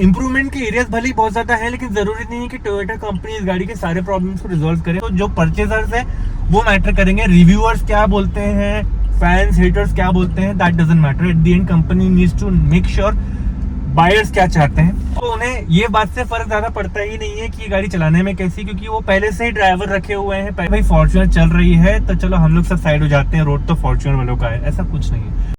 Improvement के areas भले ही बहुत ज्यादा है, लेकिन जरूरी नहीं है कि टोयोटा कंपनी इस गाड़ी के सारे प्रॉब्लम्स को रिजॉल्व करे। तो जो परचेजर्स है वो मैटर करेंगे, रिव्यूअर्स क्या बोलते हैं, फैंस हेटर्स क्या बोलते हैं, that doesn't matter. At the end company needs to make sure buyers क्या चाहते हैं। तो उन्हें ये बात से फर्क ज्यादा पड़ता ही नहीं है कि ये गाड़ी चलाने में कैसी, क्योंकि वो पहले से ही ड्राइवर रखे हुए हैं। भाई फॉर्च्यूनर चल रही है तो चलो हम लोग सब साइड हो जाते हैं, रोड तो फॉर्च्यूनर वालों का है, ऐसा कुछ नहीं है।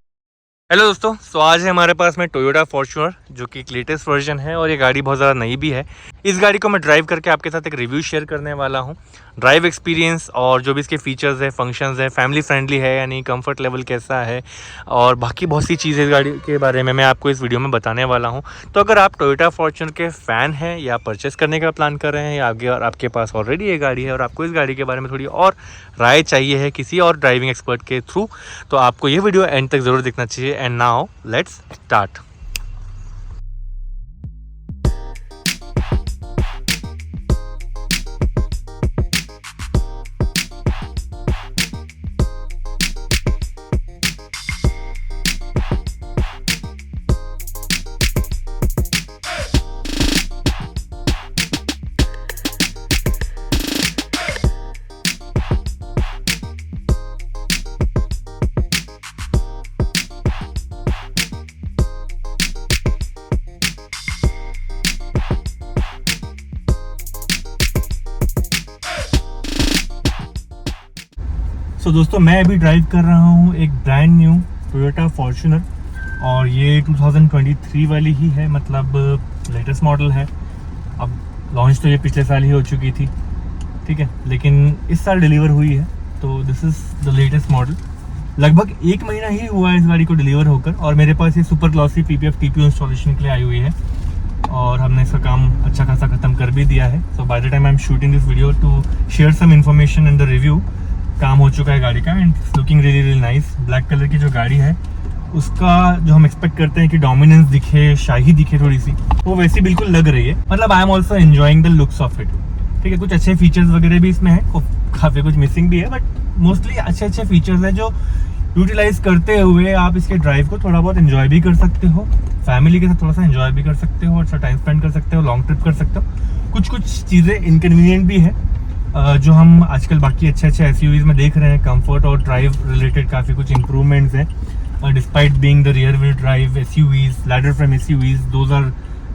हेलो दोस्तों, तो आज है हमारे पास में टोयोटा फॉर्च्यूनर, जो कि एक लेटेस्ट वर्जन है और ये गाड़ी बहुत ज़्यादा नई भी है। इस गाड़ी को मैं ड्राइव करके आपके साथ एक रिव्यू शेयर करने वाला हूँ। ड्राइव एक्सपीरियंस और जो भी इसके फीचर्स है, फंक्शंस है, फैमिली फ्रेंडली है या नहीं, कंफर्ट लेवल कैसा है और बाकी बहुत सी चीज़ें इस गाड़ी के बारे में मैं आपको इस वीडियो में बताने वाला हूँ। तो अगर आप टोयोटा फॉर्च्यूनर के फ़ैन हैं या परचेस करने का प्लान कर रहे हैं या आगे और आपके पास ऑलरेडी ये गाड़ी है और आपको इस गाड़ी के बारे में थोड़ी और राय चाहिए है किसी और ड्राइविंग एक्सपर्ट के थ्रू, तो आपको ये वीडियो एंड तक ज़रूर देखना चाहिए। And now let's start. So दोस्तों, मैं अभी ड्राइव कर रहा हूँ एक ब्रांड न्यू टोयोटा फॉर्च्यूनर और ये 2023 वाली ही है, मतलब लेटेस्ट मॉडल है। अब लॉन्च तो ये पिछले साल ही हो चुकी थी, ठीक है, लेकिन इस साल डिलीवर हुई है। तो this is the latest model. लगभग 1 महीना ही हुआ है इस गाड़ी को डिलीवर होकर और मेरे पास ये super glossy PPF TPU installation के लिए आई हुई है और हमने इसका काम अच्छा खासा ख़त्म कर भी दिया है। So by the time I am shooting this video to share some information in the review, काम हो चुका है गाड़ी का and looking really really nice. Black colour की जो गाड़ी है उसका जो हम एक्सपेक्ट करते हैं कि डोमिनेंस दिखे, शाही दिखे थोड़ी सी, वो वैसी बिल्कुल लग रही है। मतलब आई am also enjoying the looks of it, ठीक है। कुछ अच्छे फीचर्स वगैरह भी इसमें है, काफ़ी कुछ मिसिंग भी है, बट मोस्टली अच्छे अच्छे फीचर्स हैं जो यूटिलाइज करते हुए आप इसके ड्राइव को थोड़ा बहुत एंजॉय भी कर सकते हो, फैमिली के साथ थोड़ा सा एंजॉय भी कर सकते हो, अच्छा टाइम स्पेंड कर सकते हो, लॉन्ग ट्रिप कर सकते हो। कुछ कुछ चीज़ें इनकन्वीनियंट भी है जो हम आजकल बाकी अच्छे अच्छे SUVs में देख रहे हैं। कंफर्ट और ड्राइव रिलेटेड काफ़ी कुछ इंप्रूवमेंट्स हैं। Despite being the rear wheel drive SUVs, ladder frame SUVs, those are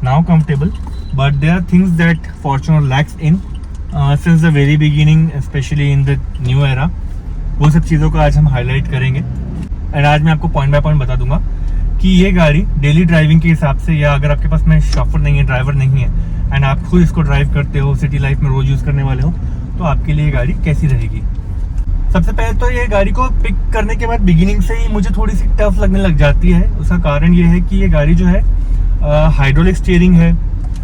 now comfortable, but there are things that Fortuner lacks in since the very beginning, especially in the new era. वो सब चीज़ों को आज हम highlight करेंगे and आज मैं आपको पॉइंट बाय पॉइंट बता दूंगा कि ये गाड़ी डेली ड्राइविंग के हिसाब से, या अगर आपके पास में शॉफर नहीं है, ड्राइवर नहीं है एंड आप खुद इसको ड्राइव करते हो, सिटी लाइफ में रोज यूज़ करने वाले हो, तो आपके लिए गाड़ी कैसी रहेगी। सबसे पहले तो ये गाड़ी को पिक करने के बाद बिगिनिंग से ही मुझे थोड़ी सी टफ लगने लग जाती है। उसका कारण ये है कि ये गाड़ी जो है हाइड्रोलिक स्टीयरिंग है,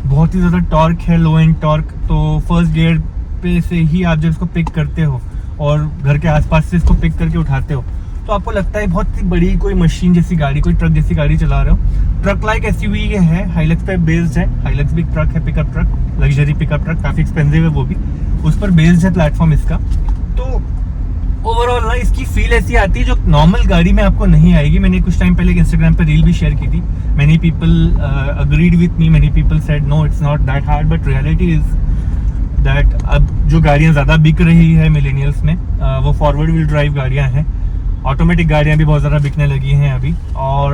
बहुत ही ज़्यादा टॉर्क है, लो एंड टॉर्क। तो फर्स्ट गियर पे से ही आप जब इसको पिक करते हो और घर के आसपास से इसको पिक करके उठाते हो तो आपको लगता है बहुत ही बड़ी कोई मशीन जैसी गाड़ी, कोई ट्रक जैसी गाड़ी चला रहे हो। ट्रक लाइक SUV ये है, हाइलक्स पे बेस्ड है। हाइलक्स भी ट्रक है, pickup truck, luxury pickup truck, काफ़ी एक्सपेंसिव है वो भी, उस पर बेस्ड है प्लेटफॉर्म इसका। तो ओवरऑल ना इसकी फील ऐसी आती है जो नॉर्मल गाड़ी में आपको नहीं आएगी। मैंने कुछ टाइम पहले इंस्टाग्राम पे रील भी शेयर की थी। Many people agreed with me, many people said no it's not that hard, but reality is that अब जो गाड़ियाँ ज़्यादा बिक रही है मिलेनियल्स में वो फॉरवर्ड व्हील ड्राइव गाड़ियाँ हैं। ऑटोमेटिक गाड़ियाँ भी बहुत ज़्यादा बिकने लगी हैं अभी और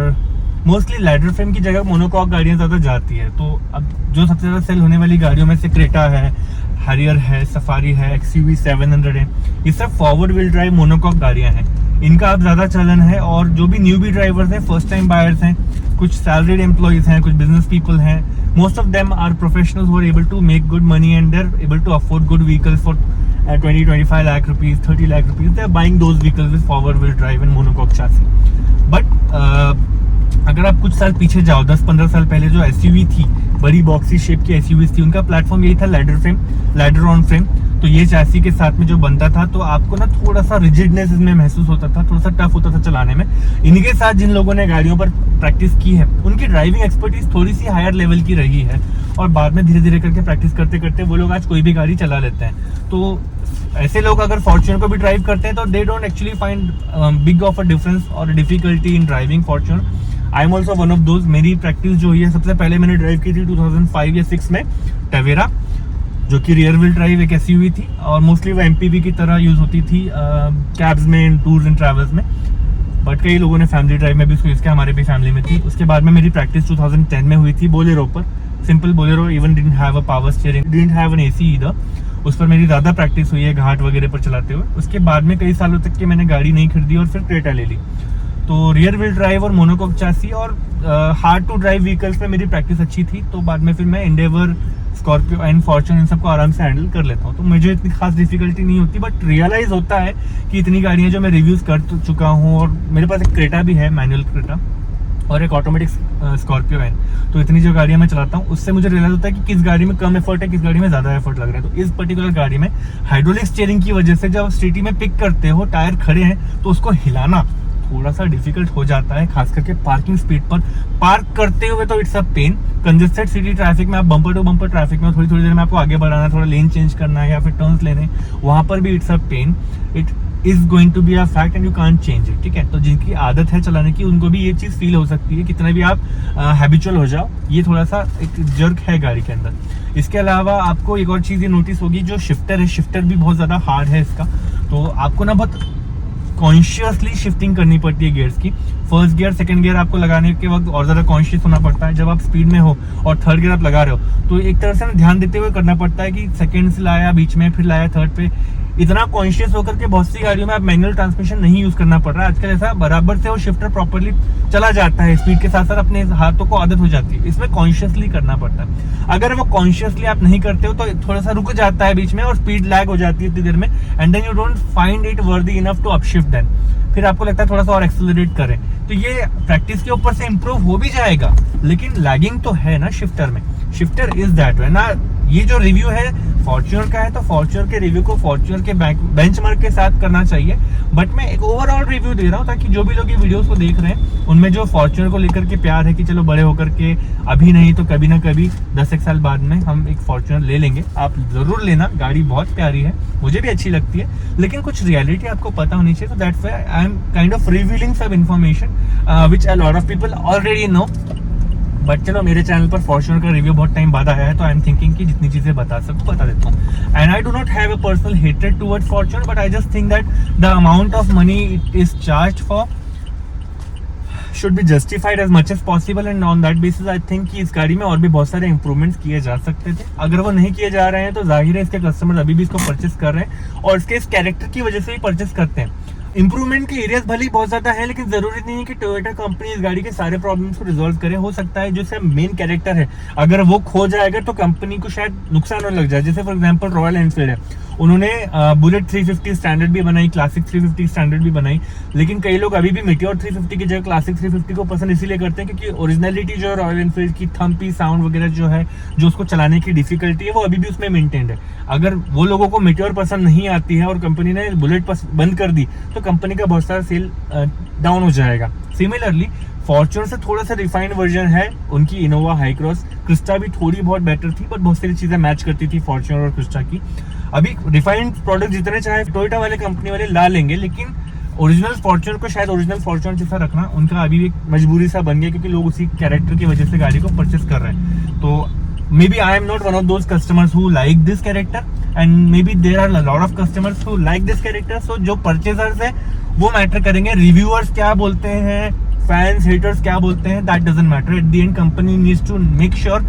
मोस्टली लैडर फ्रेम की जगह मोनोकॉक गाड़ियाँ ज़्यादा जाती है। तो अब जो सबसे ज़्यादा सेल होने वाली गाड़ियों में से क्रेटा है, हैरियर है, सफारी है, XUV 700 है, ये सब फॉरवर्ड व्हील ड्राइव मोनोकॉक गाड़ियाँ हैं। इनका अब ज़्यादा चलन है और जो भी न्यू बी ड्राइवर्स हैं, फर्स्ट टाइम बायर्स हैं, कुछ सैलरीड एम्प्लॉयज़ हैं, कुछ बिजनेस पीपल हैं, most of them are professionals who are able to make good money and they are able to afford good vehicles for 20-25 lakh rupees, 30 lakh rupees. They are buying those vehicles with forward wheel drive and monocoque chassis. But अगर आप कुछ साल पीछे जाओ, 10-15 साल पहले जो SUV थी, बड़ी बॉक्सी शेप की SUVs थी, उनका प्लेटफॉर्म यही था ladder frame, ladder on frame. तो ये चैसी के साथ में जो बनता था तो आपको ना थोड़ा सा रिजिडनेस इसमें महसूस होता था, थोड़ा सा टफ होता था चलाने में। इनके साथ जिन लोगों ने गाड़ियों पर प्रैक्टिस की है उनकी ड्राइविंग एक्सपर्टीज थोड़ी सी हायर लेवल की रही है और बाद में धीरे धीरे करके प्रैक्टिस करते करते वो लोग आज कोई भी गाड़ी चला लेते हैं। तो ऐसे लोग अगर फॉर्च्यूनर को भी ड्राइव करते हैं तो they don't actually find big of a difference और difficulty in driving Fortuner. I am also one of those. मेरी प्रैक्टिस जो हुई है, सबसे पहले मैंने ड्राइव की थी 2005 या 6 में टवेरा, जो कि रियर व्हील ड्राइव एक ऐसी हुई थी, और मोस्टली वो एमपीवी की तरह यूज होती थी कैब्स में, टूर्स एंड ट्रैवल्स में, बट कई लोगों ने फैमिली ड्राइव में भी उसको यूज किया, हमारे भी फैमिली में थी। उसके बाद में मेरी प्रैक्टिस 2010 में हुई थी बोलेरो पर, simple Bolero, even didn't have a power steering, didn't have an AC either. उस पर मेरी ज़्यादा प्रैक्टिस हुई है घाट वगैरह पर चलाते हुए। उसके बाद में कई सालों तक के मैंने गाड़ी नहीं खरीदी और फिर क्रेटा ले ली। तो रियर व्हील ड्राइव और मोनोकॉक चासी और हार्ड टू ड्राइव व्हीकल्स में मेरी प्रैक्टिस अच्छी थी, तो बाद में फिर मैं एंडेवर, स्कॉर्पियो एंड फॉर्च्यून इन सबको आराम से हैंडल कर लेता हूँ, तो मुझे इतनी खास डिफिकल्टी नहीं होती। बट रियलाइज होता है कि इतनी गाड़ियाँ जो मैं रिव्यूज़ कर चुका हूँ, और मेरे पास एक क्रेटा भी है, मैनुअल क्रेटा, और एक ऑटोमेटिक स्कॉर्पियो है, तो इतनी जो गाड़ियाँ मैं चलाता हूँ उससे मुझे रियलाइज होता है कि किस गाड़ी में कम एफर्ट है, किस गाड़ी में ज़्यादा एफर्ट लग रहा है। तो इस पर्टिकुलर गाड़ी में हाइड्रोलिक स्टीयरिंग की वजह से जब सिटी में पिक करते हो, टायर खड़े हैं, तो उसको हिलाना थोड़ा सा डिफिकल्ट हो जाता है, खास करके पार्किंग स्पीड पर। पार्क करते हुए तो it's a pain, congested city traffic में, आप बम्पर टू बम्पर ट्रैफिक में थोड़ी थोड़ी देर में आपको आगे बढ़ाना, थोड़ा लेन चेंज करना है या फिर टर्न्स लेने, वहां पर भी it's a pain. It is going to be a fact and you can't change it, ठीक है। तो जिनकी आदत है चलाने की, उनको भी ये चीज फील हो सकती है, कितना भी आप हैबिचुअल हो जाओ, ये थोड़ा सा एक जर्क है गाड़ी के अंदर। इसके अलावा आपको एक और चीज ये नोटिस होगी, जो शिफ्टर है, शिफ्टर भी बहुत ज्यादा हार्ड है इसका, तो आपको ना बहुत कॉन्शियसली शिफ्टिंग करनी पड़ती है गियर्स की। फर्स्ट गियर, सेकंड गियर आपको लगाने के वक्त और ज्यादा कॉन्शियस होना पड़ता है। जब आप स्पीड में हो और थर्ड गियर आप लगा रहे हो, तो एक तरह से ध्यान देते हुए करना पड़ता है कि सेकंड से लाया, बीच में फिर लाया थर्ड पे, इतना कॉन्शियस होकर के बहुत सी गाड़ियों में आप मैनुअल ट्रांसमिशन नहीं यूज करना पड़ रहा है आजकल। ऐसा बराबर से वो शिफ्टर प्रॉपर्ली चला जाता है, स्पीड के साथ साथ अपने हाथों को आदत हो जाती है, इसमें कॉन्शियसली करना पड़ता है। अगर वो कॉन्शियसली आप नहीं करते हो तो थोड़ा सा रुक जाता है बीच में और स्पीड लैग हो जाती है इतनी देर में, and then you don't find it worthy enough to upshift, then फिर आपको लगता है थोड़ा सा और एक्सेलरेट करें। तो ये प्रैक्टिस के ऊपर से इंप्रूव हो भी जाएगा, लेकिन लैगिंग तो है ना शिफ्टर में। शिफ्टर इज दैट वे ना। ये जो रिव्यू है फॉर्च्यूनर का है, तो फॉर्च्यूनर के रिव्यू को फॉर्च्यूनर के बेंचमार्क के साथ करना चाहिए, बट मैं एक ओवरऑल रिव्यू दे रहा हूँ ताकि जो भी लोग ये वीडियोस को देख रहे हैं उनमें जो फॉर्च्यूनर को लेकर के प्यार है कि चलो बड़े होकर के, अभी नहीं तो कभी ना कभी 10 साल बाद में हम एक फॉर्च्यूनर ले लेंगे। आप जरूर लेना, गाड़ी बहुत प्यारी है, मुझे भी अच्छी लगती है, लेकिन कुछ रियलिटी आपको पता होनी चाहिए। तो that's why I am kind of revealing some information which a lot of people already know. But चलो, मेरे चैनल पर फॉर्च्यूनर का रिव्यू बहुत टाइम बाद आया है, तो आई एम थिंकिंग कि जितनी चीजें बता सकूं बता देता हूँ। And I do not have a personal hatred towards Fortuner, but I just think that the amount of money it is charged for should be justified as much as possible, and on that basis I think कि इस गाड़ी में और भी बहुत सारे improvements किए जा सकते थे। अगर वो नहीं किए जा रहे हैं तो जाहिर है इसके कस्टमर्स अभी भी इसको परचेस कर रहे हैं और इसके इस कैरेक्टर की वजह से ही परचेस करते हैं। इंप्रूवमेंट के एरियाज भले ही बहुत ज्यादा है, लेकिन जरूरी नहीं है कि टोयोटा कंपनी इस गाड़ी के सारे प्रॉब्लम्स को रिजॉल्व करे। हो सकता है जो इसका मेन कैरेक्टर है, अगर वो खो जाएगा तो कंपनी को शायद नुकसान होने लग जाए। जैसे फॉर एग्जांपल रॉयल एनफील्ड है, उन्होंने बुलेट 350 स्टैंडर्ड भी बनाई, क्लासिक 350 स्टैंडर्ड भी बनाई, लेकिन कई लोग अभी भी मेटियोर 350 की जगह क्लासिक 350 को पसंद इसीलिए करते हैं क्योंकि ओरिजिनलिटी जो है रॉयल एनफील्ड की, थम्पी साउंड वगैरह जो है, जो उसको चलाने की डिफिकल्टी है, वो अभी भी उसमें मेंटेन्ड है। अगर वो लोगों को मेटियोर पसंद नहीं आती है और कंपनी ने बुलेट बंद कर दी तो कंपनी का बहुत सारा सेल डाउन हो जाएगा। सिमिलरली फॉर्च्यूनर से थोड़ा सा रिफाइंड वर्जन है उनकी इनोवा हाई क्रॉस। क्रिस्टा भी थोड़ी बहुत बेटर थी, बट बहुत सारी चीजें मैच करती थी फॉर्च्यूनर और क्रिस्टा की। अभी रिफाइंड प्रोडक्ट जितने चाहे टोयोटा वाले कंपनी वाले ला लेंगे, लेकिन ओरिजिनल फॉर्च्यूनर को शायद ओरिजिनल फॉर्च्यूनर जैसा रखना उनका अभी भी मजबूरी सा बन गया, क्योंकि लोग उसी कैरेक्टर की वजह से गाड़ी को परचेस कर रहे हैं। तो maybe I am not one of those customers who like this character, and maybe there are lot of customers who like this character. So जो परचेजर्स है वो मैटर करेंगे, रिव्यूअर्स क्या बोलते हैं, फैंस हेटर्स क्या बोलते हैं, that doesn't matter. At the end company needs to make sure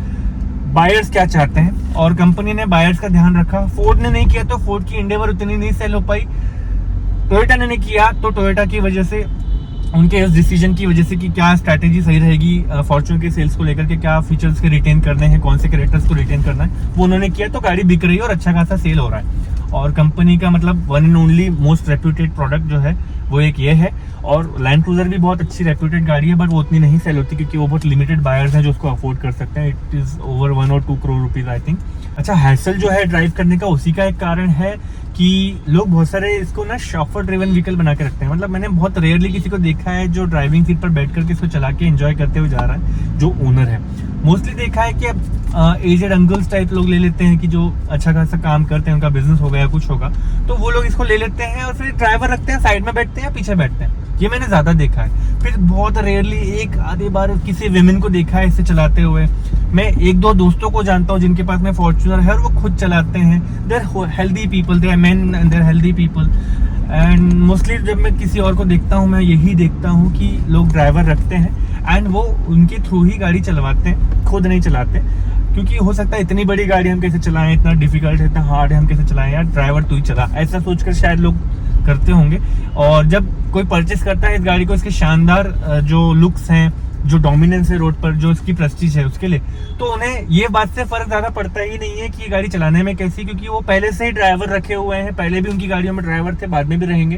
buyers क्या चाहते हैं, और कंपनी ने बायर्स का ध्यान रखा। फोर्ड ने नहीं किया तो फोर्ड की एंडेवर उतनी नहीं सेल हो पाई, टोयोटा ने नहीं किया तो टोयोटा की वजह से, उनके इस डिसीजन की वजह से कि क्या स्ट्रैटेजी सही रहेगी फॉर्च्यूनर के सेल्स को लेकर के, क्या फीचर्स के रिटेन करने हैं, कौन से कैरेक्टर्स को रिटेन करना है, वो उन्होंने किया, तो गाड़ी बिक रही है और अच्छा खासा सेल हो रहा है। और कंपनी का मतलब one and only most reputed product जो है वो एक ये है। और लैंड क्रूजर भी बहुत अच्छी रेप्यूटेड गाड़ी है, बट वो उतनी नहीं सेल होती क्योंकि वो बहुत लिमिटेड बायर्स हैं जो उसको अफोर्ड कर सकते हैं। इट इज ओवर 1 और 2 करोड़ रुपीज आई थिंक। अच्छा, हैसल जो है ड्राइव करने का, उसी का एक कारण है कि लोग बहुत सारे इसको ना शॉफर ड्रिवन व्हीकल बना के रखते हैं। मतलब मैंने बहुत रेयरली किसी को देखा है जो ड्राइविंग सीट पर बैठ करके इसको चला के एंजॉय करते हुए जा रहा है, जो ओनर है। मोस्टली देखा है कि अब एजेड अंकल्स टाइप लोग ले लेते हैं कि जो अच्छा खासा काम करते हैं, उनका बिजनेस होगा या कुछ होगा, तो वो लोग इसको ले लेते हैं और फिर ड्राइवर रखते हैं, साइड में बैठते हैं या पीछे बैठते हैं। ये मैंने ज्यादा देखा है। फिर बहुत रेयरली एक आधी बार किसी विमेन को देखा है इसे चलाते हुए। मैं एक दो दोस्तों को जानता हूँ जिनके पास में फॉर्च्यूनर है और वो खुद चलाते हैं। They're healthy people, they are men and they're healthy people. And mostly जब मैं किसी और को देखता हूँ, मैं यही देखता हूँ कि लोग ड्राइवर रखते हैं एंड वो उनके थ्रू ही गाड़ी चलवाते हैं, खुद नहीं चलाते। क्योंकि हो सकता है इतनी बड़ी गाड़ी हम कैसे चलाएं, इतना डिफिकल्ट है, इतना हार्ड है, हम कैसे चलाएं, यार ड्राइवर तू ही चला, ऐसा सोचकर शायद लोग करते होंगे। और जब कोई परचेस करता है इस गाड़ी को, इसके शानदार जो लुक्स हैं, जो डोमिनेंस है रोड पर, जो इसकी प्रेस्टीज है उसके लिए, तो उन्हें ये बात से फर्क ज्यादा पड़ता ही नहीं है कि ये गाड़ी चलाने में कैसी, क्योंकि वो पहले से ही ड्राइवर रखे हुए हैं, पहले भी उनकी गाड़ियों में ड्राइवर थे, बाद में भी रहेंगे।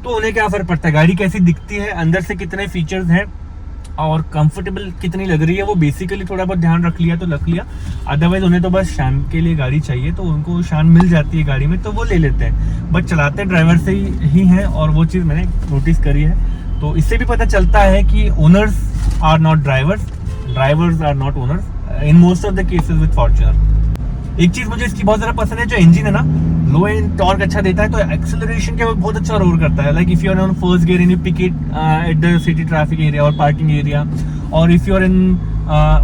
तो उन्हें क्या फर्क पड़ता है गाड़ी कैसी दिखती है, अंदर से कितने फीचर्स हैं और कंफर्टेबल कितनी लग रही है। वो बेसिकली थोड़ा बहुत ध्यान रख लिया तो रख लिया, अदरवाइज उन्हें तो बस शान के लिए गाड़ी चाहिए, तो उनको शान मिल जाती है गाड़ी में तो वो ले लेते हैं। बट चलाते ड्राइवर से ही हैं, और वो चीज़ मैंने नोटिस करी है। तो इससे भी पता चलता है कि owners are not drivers, drivers are not owners in most of the cases with Fortuner. एक चीज मुझे इसकी बहुत ज्यादा पसंद है, जो इंजन है ना, लो एंड टॉर्क अच्छा देता है, तो एक्सेलरेशन के बहुत अच्छा रोल करता है। Like if you are on first gear and you pick it at the city traffic area और पार्किंग एरिया, और if you are in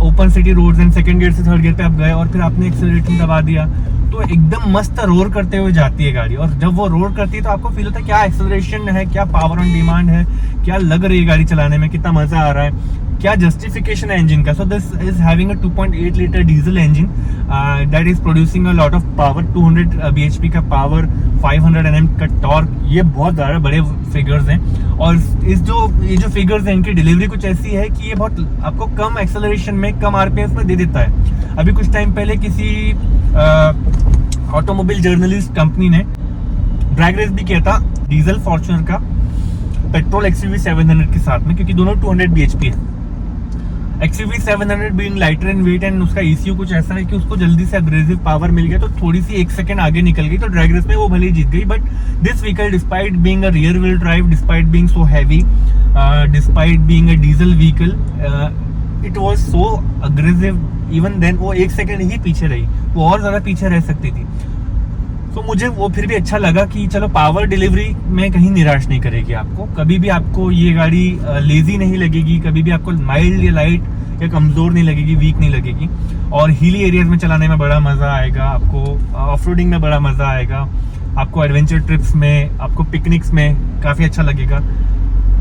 open city roads and second gear से थर्ड गियर पे आप गए और फिर आपने एक्सेलरेटर दबा दिया, तो एकदम मस्त रोल करते हुए जाती है गाड़ी। और जब वो रोल करती है तो आपको फील होता है क्या एक्सेलरेशन है, क्या पावर ऑन डिमांड है, क्या लग रही है गाड़ी चलाने में, कितना मजा आ रहा है, क्या जस्टिफिकेशन है इंजन का। So this is having a 2.8 litre diesel engine that is producing a lot of power, 200 bhp का पावर, 500 Nm का टॉर्क। ये बहुत ज़्यादा बड़े फिगर्स हैं, और ये जो फिगर्स हैं इनकी डिलीवरी कुछ ऐसी है कि ये बहुत आपको कम एक्सेलरेशन में, कम आरपीएम में दे देता है। अभी कुछ टाइम पहले किसी ऑटोमोबाइल जर्नलिस्ट कंपनी ने ड्रैग रेस भी किया था डीजल फॉर्च्यूनर का पेट्रोल XUV 700 के साथ में, क्योंकि दोनों 200 bhp है। XUV 700 being lighter in weight and उसका ECU कुछ ऐसा है कि उसको जल्दी से अग्रेसिव पावर मिल गया, तो थोड़ी सी 1 सेकंड आगे निकल गई, तो ड्रैग रेस में वो भले ही जीत गई। But this vehicle, despite being a rear wheel drive, despite being so heavy, despite being a diesel vehicle, it was so aggressive. Even then वो 1 सेकंड ही पीछे रही, वो और ज्यादा पीछे रह सकती थी। तो मुझे वो फिर भी अच्छा लगा कि चलो पावर डिलीवरी में कहीं निराश नहीं करेगी आपको, कभी भी आपको ये गाड़ी लेजी नहीं लगेगी, कभी भी आपको माइल्ड या लाइट या कमजोर नहीं लगेगी, वीक नहीं लगेगी। और हिली एरियाज में चलाने में बड़ा मजा आएगा आपको, ऑफ रोडिंग में बड़ा मजा आएगा आपको, एडवेंचर ट्रिप्स में, आपको पिकनिक्स में काफी अच्छा लगेगा।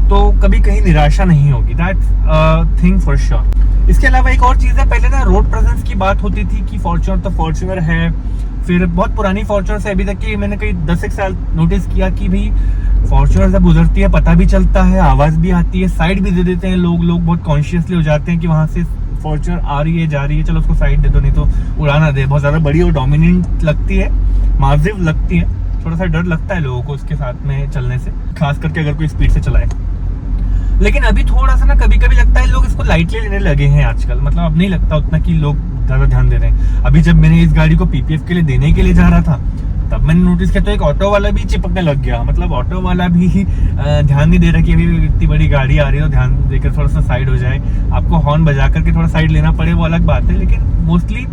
तो कभी कहीं निराशा नहीं होगी, दैट्स थिंग फॉर श्योर। इसके अलावा एक और चीज़ है, पहले ना रोड प्रेजेंस की बात होती थी कि फॉर्च्यूनर तो फॉर्च्यूनर है, फिर बहुत पुरानी फॉर्च्यूनर से अभी तक की मैंने कई 10 साल नोटिस किया कि भाई फॉर्च्यूनर जब गुजरती है पता भी चलता है, आवाज़ भी आती है, साइड भी दे देते हैं लोग बहुत कॉन्शियसली हो जाते हैं कि वहाँ से फॉर्च्यूनर आ रही है, जा रही है, चलो उसको साइड दे दो, नहीं तो उड़ाना दे। बहुत ज़्यादा बड़ी और डोमिनेंट लगती है, माजिव लगती है, थोड़ा सा डर लगता है लोगों को उसके साथ में चलने से, खास करके अगर कोई स्पीड से चलाए। लेकिन अभी थोड़ा सा ना कभी कभी लगता है लोग इसको लाइटली लेने लगे हैं आजकल, मतलब अब नहीं लगता उतना कि लोग ज़्यादा ध्यान दे रहे हैं। अभी जब मैंने इस गाड़ी को PPF के लिए देने के लिए जा रहा था, तब मैंने नोटिस किया तो एक ऑटो वाला भी चिपकने लग गया, मतलब ऑटो वाला भी ध्यान नहीं दे रहा कि अभी इतनी बड़ी गाड़ी आ रही है तो ध्यान देकर थोड़ा सा साइड हो जाए। आपको हॉर्न बजा करके थोड़ा साइड लेना पड़े वो अलग बात है, लेकिन मोस्टली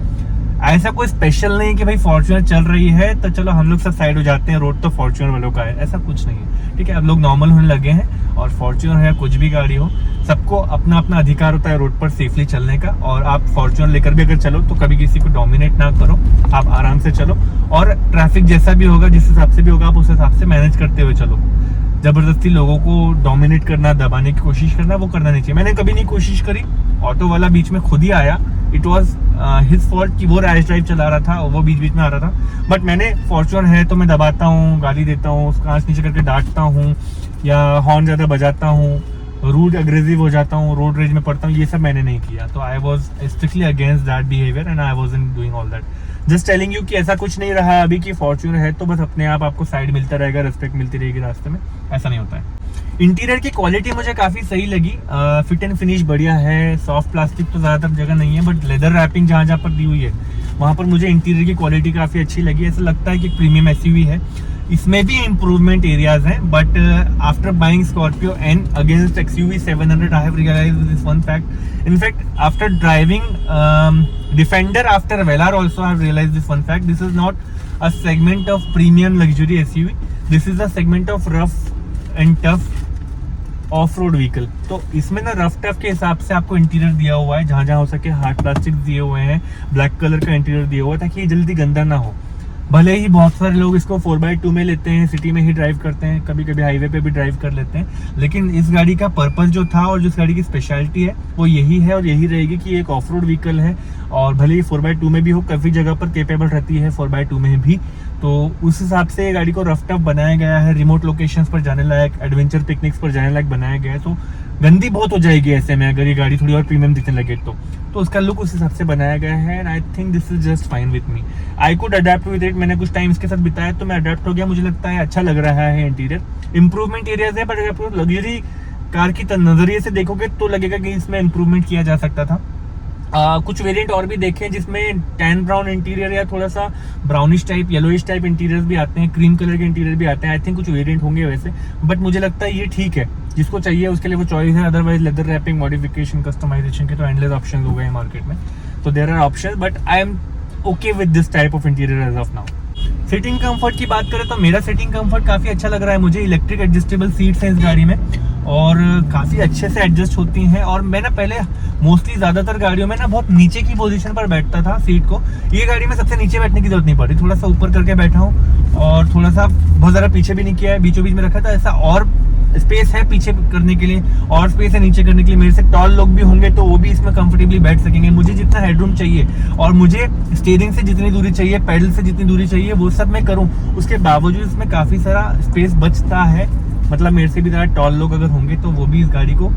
ऐसा कोई स्पेशल नहीं कि भाई फॉर्च्यूनर चल रही है तो चलो हम लोग सब साइड हो जाते हैं, रोड तो फॉर्च्यूनर वालों का है, ऐसा कुछ नहीं है। ठीक है, अब लोग नॉर्मल होने लगे हैं, और फॉर्च्यूनर है कुछ भी गाड़ी हो, सबको अपना अपना अधिकार होता है रोड पर सेफली चलने का। और आप फॉर्च्यूनर लेकर भी अगर चलो तो कभी किसी को डोमिनेट ना करो, आप आराम से चलो, और ट्रैफिक जैसा भी होगा, जिस हिसाब से भी होगा, आप उस हिसाब से मैनेज करते हुए चलो। जबरदस्ती लोगों को डोमिनेट करना, दबाने की कोशिश करना, वो करना नहीं चाहिए। मैंने कभी नहीं कोशिश करी, ऑटो वाला बीच में खुद ही आया, इट वॉज हिज फॉल्ट कि वो रैश ड्राइव चला रहा था और वो बीच बीच में आ रहा था। बट मैंने फॉर्च्यूनर है तो मैं दबाता हूँ, गाली देता हूँ, उसका आँच नीचे करके डांटता हूँ, या हॉर्न ज़्यादा बजाता हूँ, रूड अग्रेसिव हो जाता हूँ, रोड रेज में पड़ता हूँ, ये सब मैंने नहीं किया। तो I was strictly against that behaviour and I was in doing all that. Just telling you कि ऐसा कुछ नहीं रहा अभी कि फॉर्च्यूनर है तो बस अपने आप आपको साइड मिलता रहेगा, रिस्पेक्ट मिलती रहेगी रास्ते में, ऐसा नहीं होता है। इंटीरियर की क्वालिटी मुझे काफ़ी सही लगी, फिट एंड फिनिश बढ़िया है, सॉफ्ट प्लास्टिक तो ज़्यादातर जगह नहीं है, बट लेदर रैपिंग जहाँ जहाँ पर दी हुई है वहाँ पर मुझे इंटीरियर की क्वालिटी काफ़ी अच्छी लगी। ऐसा लगता है कि प्रीमियम SUV है। इसमें भी इम्प्रूवमेंट एरियाज हैं, but after buying Scorpio and against XUV 700 I have realized this one fact. In fact, after driving Defender after Velar also I have realized this one fact. This is not a segment of premium luxury SUV. This is a segment of rough and tough of road vehicle. तो इसमें ना rough tough के हिसाब से आपको interior दिया हुआ है, जहाँ जहाँ हो सके हार्ड प्लास्टिक दिए हुए हैं, ब्लैक कलर का इंटीरियर दिया हुआ है ताकि ये जल्दी गंदा ना हो। भले ही बहुत सारे लोग इसको 4x2 में लेते हैं, सिटी में ही ड्राइव करते हैं, कभी कभी हाईवे पे भी ड्राइव कर लेते हैं, लेकिन इस गाड़ी का पर्पस जो था और जो इस गाड़ी की स्पेशलिटी है वो यही है और यही रहेगी कि ये एक ऑफ रोड व्हीकल है। और भले ही 4x2 में भी हो, काफ़ी जगह पर केपेबल रहती है 4x2 में भी। तो उस हिसाब से गाड़ी को रफ टफ बनाया गया है, रिमोट लोकेशंस पर जाने लायक, एडवेंचर पिकनिक्स पर जाने लायक बनाया गया है। तो गंदी बहुत हो जाएगी ऐसे में अगर ये गाड़ी थोड़ी और प्रीमियम दिखने लगे तो उसका लुक उस हिसाब से बनाया गया है। And I think this is just fine with me, I could adapt with it. मैंने कुछ टाइम इसके साथ बिताया तो मैं अडेप्ट हो गया, मुझे लगता है अच्छा लग रहा है। इंटीरियर इंप्रूवमेंट एरियाज है, बट अगर आप लग्जरी कार की नजरिए से देखोगे तो लगेगा कि इसमें इंप्रूवमेंट किया जा सकता था। कुछ वेरिएंट और भी देखे जिसमें टैन ब्राउन इंटीरियर या थोड़ा सा brownish type, yellowish type interiors भी आते हैं, क्रीम कलर के इंटीरियर भी आते हैं। आई थिंक कुछ वेरिएंट होंगे वैसे, बट मुझे लगता है ये ठीक है, जिसको चाहिए उसके लिए वो चॉइस है। Otherwise leather wrapping, modification, customization के तो एंडलेस ऑप्शन हो गए हैं मार्केट में, तो there are options, but I am okay with this type of interior as of now. Seating comfort की बात करें तो मेरा सीटिंग कंफर्ट काफ़ी अच्छा लग रहा है मुझे। इलेक्ट्रिक एडजस्टेबल सीट्स हैं इस गाड़ी में और काफ़ी अच्छे से एडजस्ट होती हैं। और मैं ना पहले मोस्टली ज़्यादातर गाड़ियों में ना बहुत नीचे की पोजीशन पर बैठता था सीट को, ये गाड़ी में सबसे नीचे बैठने की जरूरत नहीं पड़ी, थोड़ा सा ऊपर करके बैठा हूँ और थोड़ा सा बहुत ज़्यादा पीछे भी नहीं किया है, बीचों बीच में रखा था। ऐसा और स्पेस है पीछे करने के लिए और स्पेस है नीचे करने के लिए। मेरे से टॉल लोग भी होंगे तो वो भी इसमें कंफर्टेबली बैठ सकेंगे। मुझे जितना हेडरूम चाहिए और मुझे स्टीयरिंग से जितनी दूरी चाहिए, पैडल से जितनी दूरी चाहिए, वो सब मैं करूँ, उसके बावजूद इसमें काफ़ी सारा स्पेस बचता है। मतलब मेरे से भी ज़्यादा टॉल लोग अगर होंगे तो वो भी इस गाड़ी को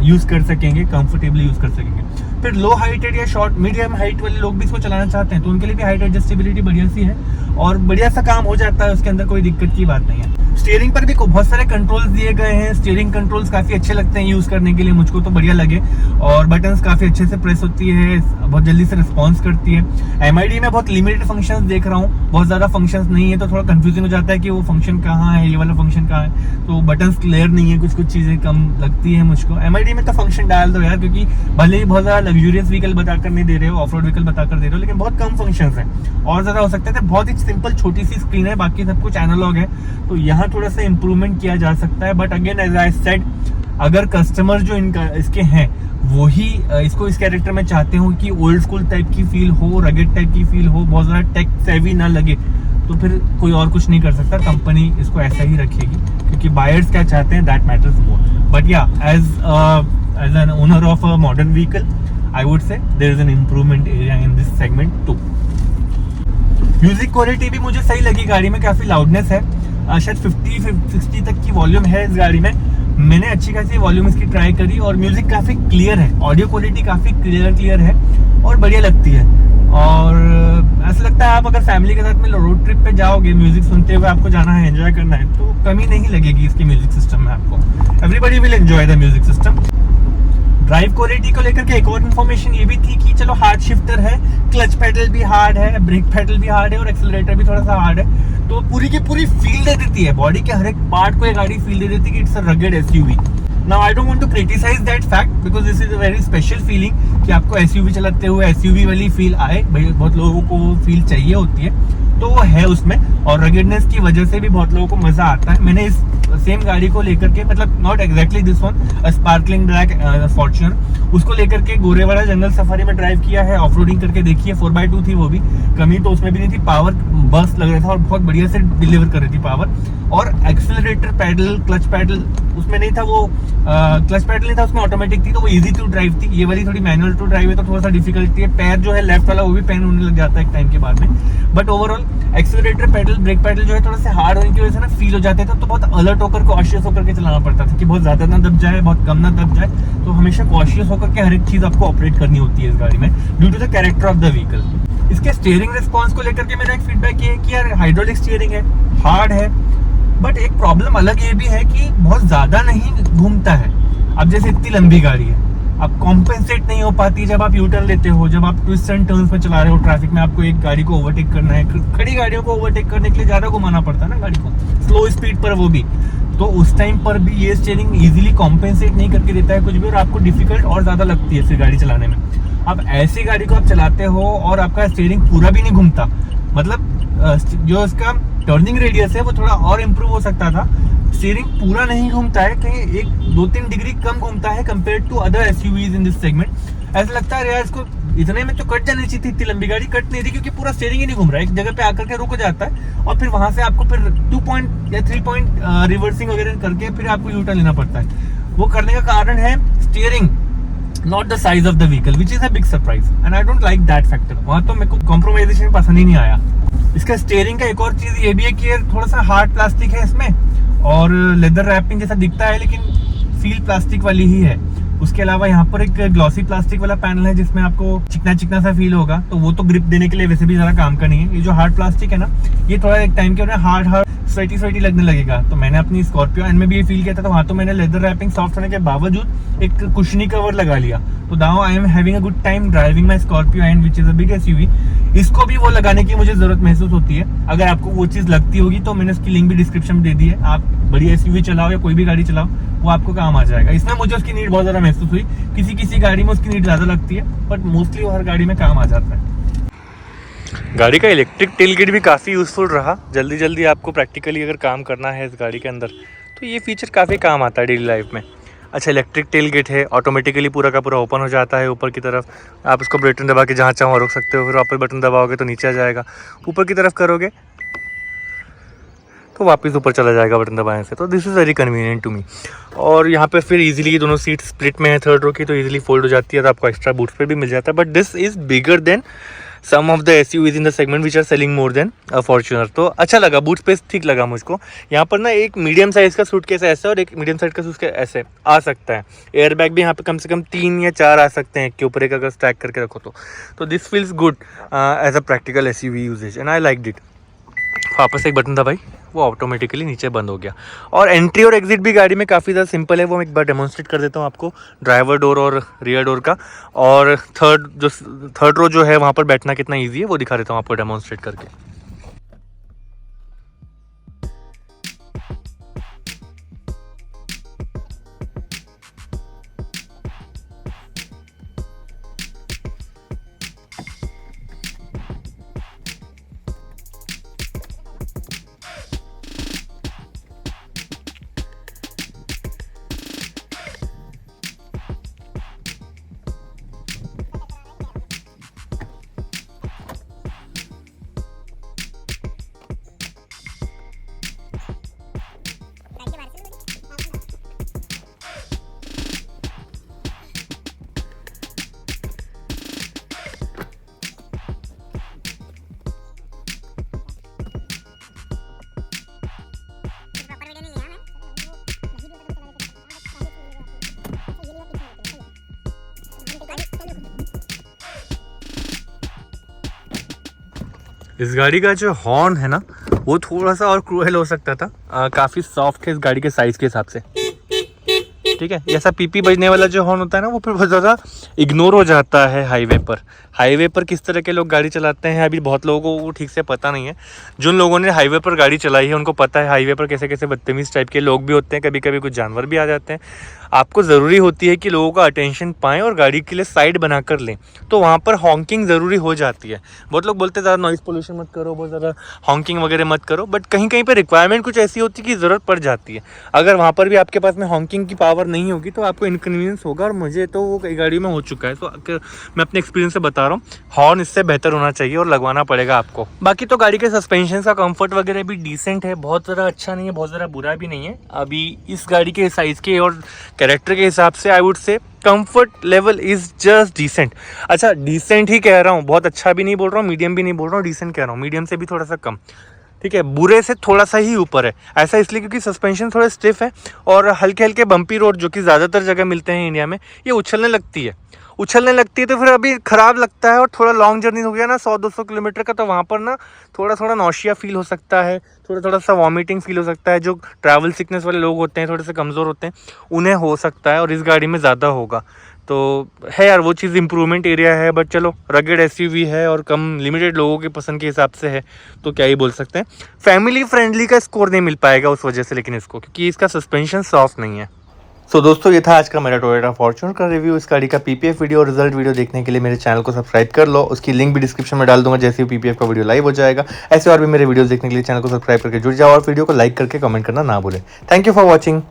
यूज़ कर सकेंगे, कंफर्टेबली यूज़ कर सकेंगे। फिर लो हाइटेड या शॉर्ट मीडियम हाइट वाले लोग भी इसको चलाना चाहते हैं तो उनके लिए भी हाइट एडजस्टेबिलिटी बढ़िया सी है और बढ़िया सा काम हो जाता है, उसके अंदर कोई दिक्कत की बात नहीं है। स्टीयरिंग पर भी बहुत सारे कंट्रोल्स दिए गए हैं, स्टीयरिंग कंट्रोल्स काफ़ी अच्छे लगते हैं यूज़ करने के लिए, मुझको तो बढ़िया लगे। और बटन्स काफ़ी अच्छे से प्रेस होती है, बहुत जल्दी से रिस्पॉन्स करती है। MID में बहुत लिमिटेड फंक्शंस देख रहा हूँ, बहुत ज़्यादा फंक्शंस नहीं है तो थोड़ा कंफ्यूजिंग हो जाता है कि वो फंक्शन कहाँ है, ये वाला फंक्शन कहाँ है। तो बटन्स क्लियर नहीं है, कुछ चीज़ें कम लगती है मुझको। MID में तो फंक्शन डाल दो यार, क्योंकि भले ही बहुत ज़्यादा लग्जूरियस व्हीकल बताकर नहीं दे रहे हो, ऑफ रोड व्हीकल बताकर दे रहे हो, लेकिन बहुत कम फंक्शंस हैं और ज़्यादा हो सकते थे। बहुत ही सिंपल छोटी सी स्क्रीन है, बाकी सब कुछ एनालॉग है, तो यहाँ थोड़ा सा इंप्रूवमेंट किया जा सकता है। But again as I said, अगर कस्टमर जो इनका इसके हैं वो ही इसको इस कैरेक्टर में चाहते हो कि ओल्ड स्कूल टाइप की फील हो, रगेड टाइप की फील हो, बहुत ज़्यादा टेक सेवी ना लगे, तो फिर कोई और कुछ नहीं कर सकता, कंपनी इसको ऐसा ही रखेगी, क्योंकि बायर्स क्या चाहते हैं दैट मैटर्स मोर। बट या as an owner of a modern vehicle I would say there is an improvement area in this segment too. Music quality भी मुझे सही लगी, गाड़ी में काफ़ी लाउडनेस है, शायद 50-60 तक की वॉल्यूम है इस गाड़ी में। मैंने अच्छी खासी वॉल्यूम इसकी ट्राई करी और म्यूजिक काफ़ी क्लियर है, ऑडियो क्वालिटी काफ़ी क्लियर है और बढ़िया लगती है। और ऐसा लगता है आप अगर फैमिली के साथ में रोड ट्रिप पे जाओगे, म्यूजिक सुनते हुए आपको जाना है, एंजॉय करना है, तो कमी नहीं लगेगी इसके म्यूजिक सिस्टम में आपको। Everybody will enjoy the music system. Drive quality को लेकर के एक और इन्फॉर्मेशन ये भी थी कि चलो हार्ड शिफ्टर है, क्लच पेडल भी हार्ड है, ब्रेक पेडल भी हार्ड है और एक्सेलरेटर भी थोड़ा सा हार्ड है, तो पूरी की पूरी फील दे देती है, बॉडी के हर एक पार्ट को ये गाड़ी फील दे देती है कि it's a rugged SUV। Now I don't want to criticize that fact because this is a very special feeling कि आपको SUV चलाते हुए SUV वाली फील आए। भाई बहुत लोगों को फील चाहिए होती है तो वो है उसमें, और रगेडनेस की वजह से भी बहुत लोगों को मजा आता है। मैंने इस सेम गाड़ी को लेकर के, मतलब not exactly this one, sparkling black Fortuner, उसको लेकर के गोरेवाड़ा जंगल सफारी में ड्राइव किया है, ऑफ रोडिंग करके देखी है। 4x2 थी वो भी, कमी तो उसमें भी नहीं थी, पावर बस लग रहा था और बहुत बढ़िया से डिलीवर कर रही थी पावर। और एक्सेलरेटर पैडल, क्लच पैडल उसमें नहीं था, वो क्लच पैडल नहीं था उसमें, ऑटोमेटिक थी तो वो इजी टू ड्राइव थी। ये वाली थोड़ी मैनुअल टू ड्राइव है तो थोड़ा सा डिफिकल्टी है, पैर जो है लेफ्ट वाला वो भी पेन होने लग जाता है एक टाइम के बाद में। But overall accelerator pedal, brake pedal जो है थोड़ा सा हार्ड होने की वजह से ना फील हो जाते थे, तो बहुत अलर्ट होकर कॉशियस होकर के चलाना पड़ता था कि बहुत ज्यादा ना दब जाए, बहुत कम ना दब जाए, तो हमेशा कॉशियस होकर के हर एक चीज आपको ऑपरेट करनी होती है इस गाड़ी में due to the character of the vehicle. इसके स्टीयरिंग रिस्पॉन्स को लेकर के मेरा एक फीडबैक ये है कि यार हाइड्रोलिक स्टीयरिंग है, हार्ड है, बट एक प्रॉब्लम अलग ये भी है कि बहुत ज्यादा नहीं घूमता है। अब जैसे इतनी लंबी गाड़ी है, अब कॉम्पेंसेट नहीं हो पाती जब आप यूटर्न लेते हो, जब आप ट्विस्ट एंड टर्न्स में चला रहे हो ट्रैफिक में, आपको एक गाड़ी को ओवरटेक करना है, खड़ी गाड़ियों को ओवरटेक करने के लिए ज्यादा घुमाना पड़ता है ना गाड़ी को, स्लो स्पीड पर वो भी, तो उस टाइम पर भी ये स्टीयरिंग इजीली कॉम्पेंसेट नहीं करके देता है कुछ भी, और आपको डिफिकल्ट और ज्यादा लगती है फिर गाड़ी चलाने में। अब ऐसी गाड़ी को आप चलाते हो और आपका स्टीयरिंग पूरा भी नहीं घूमता, मतलब जो इसका टर्निंग रेडियस है वो थोड़ा और इम्प्रूव हो सकता था, स्टीयरिंग पूरा नहीं घूमता है, कहीं 1-2-3 डिग्री कम घूमता है compare to other SUVs in this segment. ऐसा लगता है यार इसको इतने में तो कट जानी चाहिए थी, इतनी लंबी गाड़ी कट नहीं रही, क्योंकि पूरा स्टीयरिंग ही नहीं घूम रहा है, एक जगह पे आकर के रुक जाता है और फिर वहां से आपको फिर 2 पॉइंट या 3 पॉइंट रिवर्सिंग वगैरह करके फिर आपको यू टर्न लेना पड़ता है। वो करने का कारण है steering, not the size of the vehicle, which is a big surprise and I don't like that factor. वहां तो मेरे को कॉम्प्रोमाइजेशन पसंद ही नहीं आया। इसका स्टीयरिंग का एक और चीज ये भी है कि ये थोड़ा सा हार्ड प्लास्टिक है इसमें, और लेदर रैपिंग जैसा दिखता है लेकिन फील प्लास्टिक वाली ही है। उसके अलावा यहाँ पर एक ग्लॉसी प्लास्टिक वाला पैनल है जिसमें आपको चिकना चिकना सा फील होगा, तो वो तो ग्रिप देने के लिए वैसे भी ज़्यादा काम का नहीं है। ये जो हार्ड प्लास्टिक है ना, ये थोड़ा एक टाइम के हार्ड स्वेटी लगने लगेगा। तो मैंने अपनी स्कॉर्पियो एन में भी ये फील किया था, तो वहाँ तो मैंने लेदर रैपिंग सॉफ्ट होने के बावजूद एक कुशनी कवर लगा लिया। तो now I am having a good time driving my Scorpio N which is a big SUV. इसको भी वो लगाने की मुझे जरूरत महसूस होती है। अगर आपको वो चीज़ लगती होगी तो मैंने उसकी लिंक भी डिस्क्रिप्शन में दे दी है। आप बड़ी एसयूवी चलाओ या कोई भी गाड़ी चलाओ, वो आपको काम आ जाएगा। इसमें मुझे उसकी नीड बहुत ज़्यादा महसूस हुई। किसी गाड़ी में उसकी नीड ज़्यादा लगती है, बट मोस्टली वो हर गाड़ी में काम आ जाता है। गाड़ी का इलेक्ट्रिक टेल गेट भी काफ़ी यूज़फुल रहा। जल्दी आपको प्रैक्टिकली अगर काम करना है इस गाड़ी के अंदर, तो ये फीचर काफ़ी काम आता है डेली लाइफ में। अच्छा, इलेक्ट्रिक टेल गेट है, ऑटोमेटिकली पूरा का पूरा ओपन हो जाता है ऊपर की तरफ। आप उसको बटन दबा के जहाँ चाहो रोक सकते हो, फिर वापस बटन दबाओगे तो नीचे आ जाएगा। ऊपर की तरफ करोगे तो वापस ऊपर चला जाएगा बटन दबाने से। तो this is very convenient to me. और यहाँ पे फिर इजीली दोनों सीट स्प्लिट में है थर्ड रो की, तो इजीली फोल्ड हो जाती है, तो आपको एक्स्ट्रा बूट स्पेस भी मिल जाता है। But this is bigger than some of the SUVs in the segment which are selling more than a Fortuner. तो अच्छा लगा, बूट स्पेस ठीक लगा मुझको। यहाँ पर ना एक मीडियम साइज़ का सूटकेस ऐसे और एक मीडियम साइज का सूटकेस ऐसे आ सकता है। एयर बैग भी यहाँ पे कम से कम 3 या 4 आ सकते हैं के ऊपर एक, अगर स्टैक करके रखो तो this feels good as a practical SUV usages and I like it. वापस एक बटन दबाई, वो ऑटोमेटिकली नीचे बंद हो गया। और एंट्री और एग्जिट भी गाड़ी में काफ़ी ज़्यादा सिंपल है। वो मैं एक बार डेमोन्स्ट्रेट कर देता हूँ आपको, ड्राइवर डोर और रियर डोर का। और थर्ड रो जो है वहाँ पर बैठना कितना ईजी है वो दिखा देता हूँ आपको डेमोन्स्ट्रेट करके। इस गाड़ी का जो हॉर्न है ना, वो थोड़ा सा और क्रूएल हो सकता था। काफ़ी सॉफ्ट है इस गाड़ी के साइज़ के हिसाब से, ठीक है। ऐसा पीपी बजने वाला जो हॉर्न होता है ना, वो फिर बहुत ज़्यादा इग्नोर हो जाता है हाईवे पर किस तरह के लोग गाड़ी चलाते हैं अभी बहुत लोगों को वो ठीक से पता नहीं है। जिन लोगों ने हाईवे पर गाड़ी चलाई है उनको पता है हाईवे पर कैसे कैसे बदतमीज़ टाइप के लोग भी होते हैं, कभी कभी कुछ जानवर भी आ जाते हैं। आपको ज़रूरी होती है कि लोगों का अटेंशन पाएँ और गाड़ी के लिए साइड बना कर लें, तो वहाँ पर हॉन्किंग ज़रूरी हो जाती है। बहुत लोग बोलते हैं ज़्यादा नॉइज़ पोल्यूशन मत करो, बहुत ज़्यादा हॉन्किंग वगैरह मत करो, बट कहीं कहीं पर रिक्वायरमेंट कुछ ऐसी होती है कि ज़रूरत पड़ जाती है। अगर वहाँ पर भी आपके पास में हॉन्किंग की पावर नहीं होगी तो आपको इनकन्वीनियंस होगा, और मुझे तो वो कई गाड़ियों में हो चुका है। तो मैं अपने एक्सपीरियंस से बता रहा हूँ, हॉर्न इससे बेहतर होना चाहिए और लगवाना पड़ेगा आपको। बाकी तो गाड़ी के सस्पेंशन का कंफर्ट वगैरह भी डिसेंट है, बहुत ज़्यादा अच्छा नहीं है, बहुत ज़्यादा बुरा भी नहीं है। अभी इस गाड़ी के साइज़ के और कैरेक्टर के हिसाब से I would say comfort level is just decent. अच्छा, डिसेंट ही कह रहा हूँ, बहुत अच्छा भी नहीं बोल रहा हूँ, मीडियम भी नहीं बोल रहा हूँ, डिसेंट कह रहा हूँ, मीडियम से भी थोड़ा सा कम, ठीक है। बुरे से थोड़ा सा ही ऊपर है। ऐसा इसलिए क्योंकि सस्पेंशन थोड़े स्टिफ है और हल्के हल्के बम्पी रोड जो कि ज़्यादातर जगह मिलते हैं इंडिया में, ये उछलने लगती है तो फिर अभी ख़राब लगता है। और थोड़ा लॉन्ग जर्नी हो गया ना 100-200 किलोमीटर का, तो वहाँ पर ना थोड़ा नौशिया फील हो सकता है, थोड़ा सा वॉमिटिंग फील हो सकता है। जो ट्रैवल सिकनेस वाले लोग होते हैं, थोड़े से कमज़ोर होते हैं, उन्हें हो सकता है, और इस गाड़ी में ज़्यादा होगा। तो है यार, वो चीज़ इम्प्रूवमेंट एरिया है, बट चलो रगेड एसयूवी है और कम लिमिटेड लोगों की पसंद के हिसाब से है, तो क्या ही बोल सकते हैं। फैमिली फ्रेंडली का स्कोर नहीं मिल पाएगा उस वजह से, लेकिन इसको क्योंकि इसका सस्पेंशन सॉफ्ट नहीं है। सो दोस्तों ये था आज का मेरा टोयोटा फॉर्च्यूनर का रिव्यू। इस गाड़ी का पीपीएफ वीडियो और रिजल्ट वीडियो देखने के लिए मेरे चैनल को सब्सक्राइब कर लो। उसकी लिंक भी डिस्क्रिप्शन में डाल दूंगा जैसे ही पीपीएफ का वीडियो लाइव हो जाएगा। ऐसे और भी मेरे वीडियोस देखने के लिए चैनल को सब्सक्राइब करके जुड़ जाओ और वीडियो को लाइक करके कमेंट करना ना भूलें। Thank you for watching.